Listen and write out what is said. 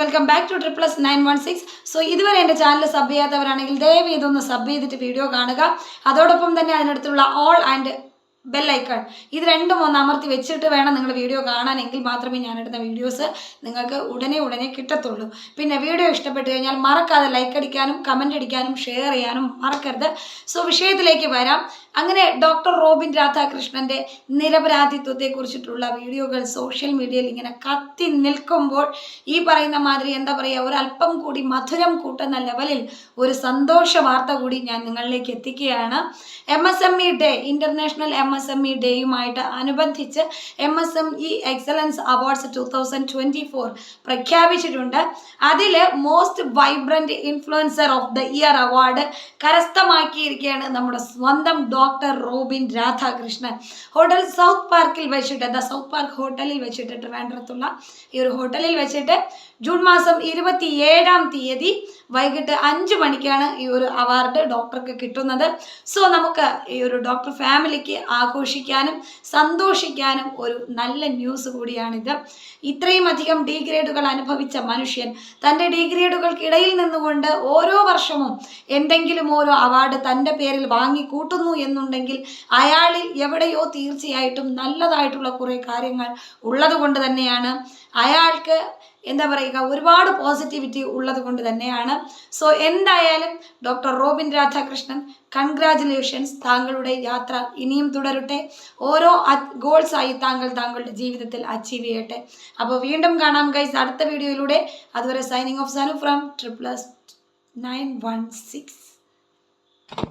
Welcome back to +916. So ഇതുവരെ എൻ്റെ channel sub ചെയ്യാത്തവരാണെങ്കിൽ ദയവ് ഇതൊന്ന് സബ് ചെയ്തിട്ട് വീഡിയോ കാണുക. അതോടൊപ്പം തന്നെ അതിനടുത്തുള്ള ഓൾ ആൻഡ് ബെൽ ഐക്കൺ ഇത് രണ്ടും ഒന്ന് അമർത്തി വെച്ചിട്ട് വേണം നിങ്ങൾ വീഡിയോ കാണാനെങ്കിൽ മാത്രമേ ഞാനെടുത്ത വീഡിയോസ് നിങ്ങൾക്ക് ഉടനെ കിട്ടത്തുള്ളൂ. പിന്നെ വീഡിയോ ഇഷ്ടപ്പെട്ടു കഴിഞ്ഞാൽ മറക്കാതെ ലൈക്ക് അടിക്കാനും കമൻ്റ് അടിക്കാനും ഷെയർ ചെയ്യാനും മറക്കരുത്. സോ വിഷയത്തിലേക്ക് വരാം. അങ്ങനെ ഡോക്ടർ റോബിൻ രാധാകൃഷ്ണൻ്റെ നിരപരാധിത്വത്തെക്കുറിച്ചിട്ടുള്ള വീഡിയോകൾ സോഷ്യൽ മീഡിയയിൽ ഇങ്ങനെ കത്തി നിൽക്കുമ്പോൾ ഈ പറയുന്ന മാതിരി എന്താ പറയുക, ഒരല്പം കൂടി മധുരം കൂട്ടുന്ന ലെവലിൽ ഒരു സന്തോഷ വാർത്ത കൂടി ഞാൻ നിങ്ങളിലേക്ക് എത്തിക്കുകയാണ്. MSME ഡേ, ഇൻ്റർനാഷണൽ MSME ഡേയുമായിട്ട് അനുബന്ധിച്ച് MSME എക്സലൻസ് അവാർഡ്സ് 2024 പ്രഖ്യാപിച്ചിട്ടുണ്ട്. അതിൽ most vibrant influencer of the year award കരസ്ഥമാക്കിയിരിക്കുകയാണ് നമ്മുടെ സ്വന്തം doctor Robin Radhakrishnan. Hotel south പാർക്കിൽ വെച്ചിട്ട്, ദ സൗത്ത് പാർക്ക് ഹോട്ടലിൽ വെച്ചിട്ട്, ട്രിവാൻഡ്രത്തുള്ള ഈ ഒരു ഹോട്ടലിൽ വെച്ചിട്ട് ജൂൺ മാസം 27-ാം തീയതി വൈകിട്ട് 5 മണിക്കാണ് ഈ ഒരു അവാർഡ് ഡോക്ടർക്ക് കിട്ടുന്നത്. സോ നമുക്ക് ഈ ഒരു ഡോക്ടർ ഫാമിലിക്ക് ആഘോഷിക്കാനും സന്തോഷിക്കാനും ഒരു നല്ല ന്യൂസ് കൂടിയാണിത്. ഇത്രയും അധികം ഡീഗ്രേഡുകൾ അനുഭവിച്ച മനുഷ്യൻ തൻ്റെ ഡീഗ്രേഡുകൾക്കിടയിൽ നിന്നുകൊണ്ട് ഓരോ വർഷവും എന്തെങ്കിലും ഓരോ അവാർഡ് തൻ്റെ പേരിൽ വാങ്ങിക്കൂട്ടുന്നു എന്നുണ്ടെങ്കിൽ അയാളിൽ എവിടെയോ തീർച്ചയായിട്ടും നല്ലതായിട്ടുള്ള കുറേ കാര്യങ്ങൾ ഉള്ളത് കൊണ്ട് തന്നെയാണ്. അയാൾക്ക് എന്താ പറയുക, ഒരുപാട് പോസിറ്റിവിറ്റി ഉള്ളത് കൊണ്ട് തന്നെയാണ്. സോ എന്തായാലും ഡോക്ടർ റോബിൻ രാധാകൃഷ്ണൻ, കൺഗ്രാജുലേഷൻസ്. താങ്കളുടെ യാത്ര ഇനിയും തുടരട്ടെ. ഓരോ ഗോൾസായി താങ്കളുടെ ജീവിതത്തിൽ അച്ചീവ് ചെയ്യട്ടെ. അപ്പോൾ വീണ്ടും കാണാം ഗൈസ് അടുത്ത വീഡിയോയിലൂടെ. അതുവരെ സൈനിങ് ഓഫ് സനു ഫ്രം +916.